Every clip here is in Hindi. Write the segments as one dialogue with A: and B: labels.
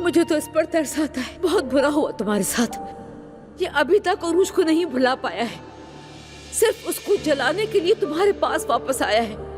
A: मुझे तो इस पर तरस आता है। बहुत बुरा हुआ तुम्हारे साथ। ये अभी तक उरूज को नहीं भुला पाया है, सिर्फ उसको जलाने के लिए तुम्हारे पास वापस आया है।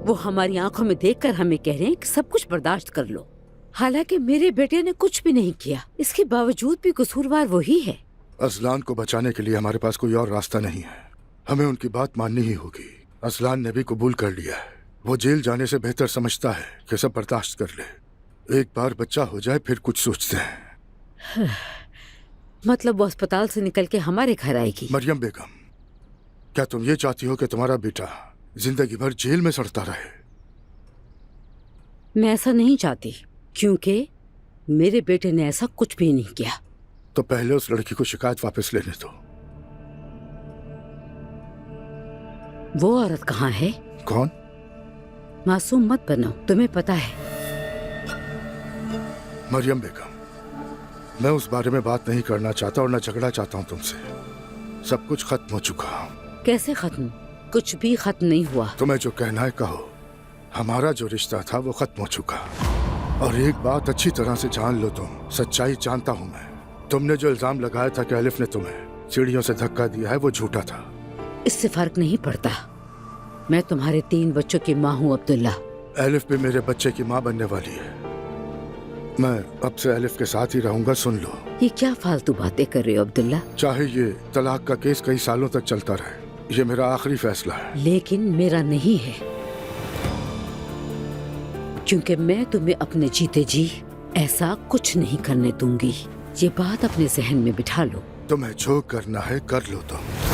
A: वो हमारी आंखों में देखकर हमें कह रहे हैं कि सब कुछ बर्दाश्त कर लो, हालांकि मेरे बेटे ने कुछ भी नहीं किया। इसके बावजूद भी कसूरवार वही है।
B: असलान को बचाने के लिए हमारे पास कोई और रास्ता नहीं है, हमें उनकी बात माननी ही होगी। असलान ने भी कबूल कर लिया है, वो जेल जाने से बेहतर समझता है कि सब बर्दाश्त कर ले। एक बार बच्चा हो जाए फिर कुछ सोचते हैं।
A: मतलब वो अस्पताल से निकल के हमारे घर आएगी?
B: मरियम बेगम, क्या तुम ये चाहती हो कि तुम्हारा बेटा जिंदगी भर जेल में सड़ता रहे?
A: मैं ऐसा नहीं चाहती, क्योंकि मेरे बेटे ने ऐसा कुछ भी नहीं किया।
B: तो पहले उस लड़की को शिकायत वापस लेने दो।
A: वो औरत कहाँ है?
B: कौन?
A: मासूम मत बनो, तुम्हें पता है।
B: मरियम बेगम, मैं उस बारे में बात नहीं करना चाहता और न झगड़ा चाहता हूँ तुमसे। सब कुछ खत्म हो चुका।
A: कैसे खत्म? कुछ भी खत्म नहीं हुआ।
B: तुम्हें जो कहना है कहो। हमारा जो रिश्ता था वो खत्म हो चुका। और एक बात अच्छी तरह से जान लो, तुम सच्चाई जानता हूँ मैं। तुमने जो इल्जाम लगाया था कि एलिफ ने तुम्हें सीढ़ियों से धक्का दिया है, वो झूठा था।
A: इससे फर्क नहीं पड़ता। मैं तुम्हारे 3 बच्चों की माँ हूँ अब्दुल्ला।
B: एलिफ भी मेरे बच्चे की माँ बनने वाली है। मैं अब से एलिफ के साथ ही रहूंगा, सुन लो।
A: ये क्या फालतू बातें कर रहे हो अब्दुल्ला?
B: चाहे ये तलाक का केस कई सालों तक चलता रहे, ये मेरा आखिरी फैसला है।
A: लेकिन मेरा नहीं है, क्योंकि मैं तुम्हें अपने जीते जी ऐसा कुछ नहीं करने दूंगी। ये बात अपने जहन में बिठा लो।
B: तुम्हें जो करना है कर लो तुम।